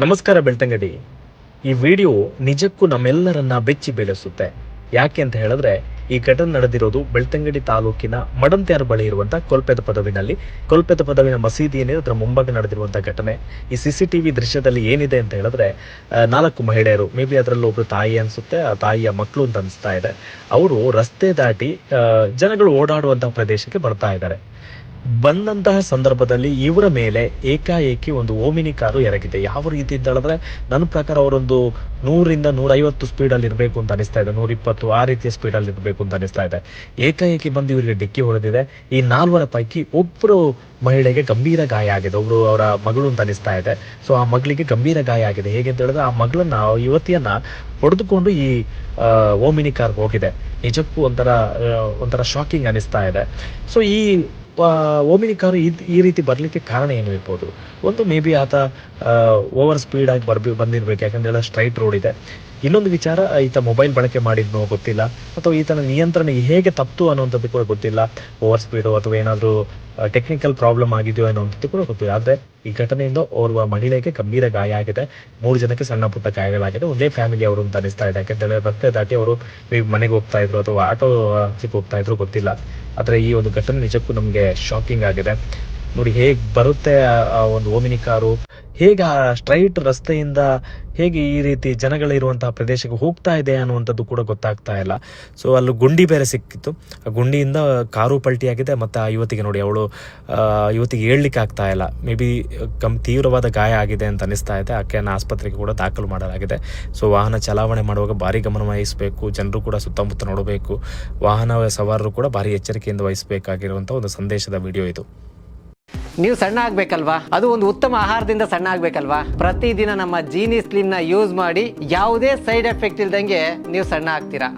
ನಮಸ್ಕಾರ ಬೆಳ್ತಂಗಡಿ. ಈ ವಿಡಿಯೋ ನಿಜಕ್ಕೂ ನಮ್ಮೆಲ್ಲರನ್ನ ಬೆಚ್ಚಿ ಬೀಳಿಸುತ್ತೆ. ಯಾಕೆ ಅಂತ ಹೇಳಿದ್ರೆ ಈ ಘಟನೆ ನಡೆದಿರೋದು ಬೆಳ್ತಂಗಡಿ ತಾಲೂಕಿನ ಮಡಂತ್ಯಾರ ಬಳಿ ಇರುವಂತಹ ಕೊಲ್ಪೆದ ಪದವಿನ ಮಸೀದಿ ಏನಿದೆ ಅದರ ಮುಂಭಾಗ ನಡೆದಿರುವಂತಹ ಘಟನೆ. ಈ CCTV ದೃಶ್ಯದಲ್ಲಿ ಏನಿದೆ ಅಂತ ಹೇಳಿದ್ರೆ 4 ಮಹಿಳೆಯರು, ಮೇ ಬಿ ಅದರಲ್ಲಿ ಒಬ್ರು ತಾಯಿ ಅನ್ಸುತ್ತೆ, ಆ ತಾಯಿಯ ಮಕ್ಕಳು ಅಂತ ಅನಿಸ್ತಾ ಇದೆ. ಅವರು ರಸ್ತೆ ದಾಟಿ ಜನಗಳು ಓಡಾಡುವಂತಹ ಪ್ರದೇಶಕ್ಕೆ ಬರ್ತಾ ಇದ್ದಾರೆ. ಬಂದಂತಹ ಸಂದರ್ಭದಲ್ಲಿ ಇವರ ಮೇಲೆ ಏಕಾಏಕಿ ಒಂದು ಓಮಿನಿ ಕಾರು ಎರಗಿದೆ. ಯಾವ ರೀತಿ ಅಂತ ಹೇಳಿದ್ರೆ ನನ್ನ ಪ್ರಕಾರ ಅವರೊಂದು 100ರಿಂದ 150 ಸ್ಪೀಡಲ್ಲಿ ಇರಬೇಕು ಅಂತ ಅನಿಸ್ತಾ ಇದೆ, 120 ಆ ರೀತಿಯ ಸ್ಪೀಡಲ್ಲಿ ಇರಬೇಕು ಅಂತ ಅನಿಸ್ತಾ ಇದೆ. ಏಕಾಏಕಿ ಬಂದು ಇವರಿಗೆ ಡಿಕ್ಕಿ ಹೊಡೆದಿದೆ. ಈ 4 ಪೈಕಿ ಒಬ್ಬರು ಮಹಿಳೆಗೆ ಗಂಭೀರ ಗಾಯ ಆಗಿದೆ, ಒಬ್ರು ಅವರ ಮಗಳು ಅಂತ ಅನಿಸ್ತಾ ಇದೆ. ಸೊ ಆ ಮಗಳಿಗೆ ಗಂಭೀರ ಗಾಯ ಆಗಿದೆ. ಹೇಗೆ ಅಂತ ಹೇಳಿದ್ರೆ ಆ ಮಗಳನ್ನ, ಯುವತಿಯನ್ನ ಹೊಡೆದುಕೊಂಡು ಈ ಓಮಿನಿ ಕಾರ್ ಹೋಗಿದೆ. ನಿಜಕ್ಕೂ ಒಂಥರ ಶಾಕಿಂಗ್ ಅನಿಸ್ತಾ ಇದೆ. ಸೊ ಈ ಓಮಿನಿ ಕಾರು ಈ ರೀತಿ ಬರ್ಲಿಕ್ಕೆ ಕಾರಣ ಏನು ಇರ್ಬೋದು? ಒಂದು ಮೇ ಬಿ ಆತ ಓವರ್ ಸ್ಪೀಡ್ ಆಗಿ ಬಂದಿರ್ಬೇಕು, ಯಾಕಂದ್ರೆ ಸ್ಟ್ರೈಟ್ ರೋಡ್ ಇದೆ. ಇನ್ನೊಂದು ವಿಚಾರ, ಈತ ಮೊಬೈಲ್ ಬಳಕೆ ಮಾಡಿದ್ನೋ ಗೊತ್ತಿಲ್ಲ, ಅಥವಾ ಈತನ ನಿಯಂತ್ರಣ ಹೇಗೆ ತಪ್ತು ಅನ್ನುವಂಥದ್ದು ಕೂಡ ಗೊತ್ತಿಲ್ಲ. ಓವರ್ ಸ್ಪೀಡು ಅಥವಾ ಏನಾದರೂ ಟೆಕ್ನಿಕಲ್ ಪ್ರಾಬ್ಲಮ್ ಆಗಿದೆಯೋ ಅನ್ನೋಂಥದ್ದು ಕೂಡ ಗೊತ್ತಿಲ್ಲ. ಆದರೆ ಈ ಘಟನೆಯಿಂದ ಓರ್ವ ಮಹಿಳೆಗೆ ಗಂಭೀರ ಗಾಯ ಆಗಿದೆ, 3 ಜನಕ್ಕೆ ಸಣ್ಣ ಪುಟ್ಟ ಗಾಯಗಳಾಗಿದೆ. ಒಂದೇ ಫ್ಯಾಮಿಲಿ ಅವರು ಅಂತ ಅನಿಸ್ತಾ ಇದೆ. ಯಾಕಂತೇಳಿ ರಸ್ತೆ ದಾಟಿ ಅವರು ಮನೆಗೆ ಹೋಗ್ತಾ ಇದ್ರು ಅಥವಾ ಆಟೋ ಹೋಗ್ತಾ ಇದ್ರು ಗೊತ್ತಿಲ್ಲ. ಆದರೆ ಈ ಒಂದು ಘಟನೆ ನಿಜಕ್ಕೂ ನಮಗೆ ಶಾಕಿಂಗ್ ಆಗಿದೆ. ನೋಡಿ ಹೇಗೆ ಬರುತ್ತೆ ಆ ಒಂದು ಓಮಿನಿ ಕಾರು, ಹೇಗೆ ಆ ಸ್ಟ್ರೈಟ್ ರಸ್ತೆಯಿಂದ ಹೇಗೆ ಈ ರೀತಿ ಜನಗಳಿರುವಂತಹ ಪ್ರದೇಶಕ್ಕೆ ಹೋಗ್ತಾ ಇದೆ ಅನ್ನುವಂಥದ್ದು ಕೂಡ ಗೊತ್ತಾಗ್ತಾ ಇಲ್ಲ. ಸೊ ಅಲ್ಲಿ ಗುಂಡಿ ಬೇರೆ ಸಿಕ್ಕಿತ್ತು, ಆ ಗುಂಡಿಯಿಂದ ಕಾರು ಪಲ್ಟಿಯಾಗಿದೆ. ಮತ್ತು ಆ ಯುವತಿಗೆ ನೋಡಿ, ಯುವತಿಗೆ ಏಳ್ಲಿಕ್ಕೆ ಆಗ್ತಾ ಇಲ್ಲ. ಮೇ ಬಿ ತೀವ್ರವಾದ ಗಾಯ ಆಗಿದೆ ಅಂತ ಅನಿಸ್ತಾ ಇದೆ. ಆಕೆಯನ್ನು ಆಸ್ಪತ್ರೆಗೆ ಕೂಡ ದಾಖಲು ಮಾಡಲಾಗಿದೆ. ಸೊ ವಾಹನ ಚಲಾವಣೆ ಮಾಡುವಾಗ ಭಾರಿ ಗಮನ ವಹಿಸಬೇಕು, ಜನರು ಕೂಡ ಸುತ್ತಮುತ್ತ ನೋಡಬೇಕು, ವಾಹನ ಸವಾರರು ಕೂಡ ಭಾರಿ ಎಚ್ಚರಿಕೆಯಿಂದ ವಹಿಸಬೇಕಾಗಿರುವಂಥ ಒಂದು ಸಂದೇಶದ ವಿಡಿಯೋ ಇದು. ನೀವು ಸಣ್ಣ ಆಗ್ಬೇಕಲ್ವಾ? ಅದು ಒಂದು ಉತ್ತಮ ಆಹಾರದಿಂದ ಸಣ್ಣ ಆಗ್ಬೇಕಲ್ವಾ? ಪ್ರತಿದಿನ ನಮ್ಮ ಜೀನಿ ಸ್ಲಿಮ್ ನ ಯೂಸ್ ಮಾಡಿ ಯಾವುದೇ ಸೈಡ್ ಎಫೆಕ್ಟ್ ಇಲ್ದಂಗೆ ನೀವು ಸಣ್ಣ ಆಗ್ತೀರಾ.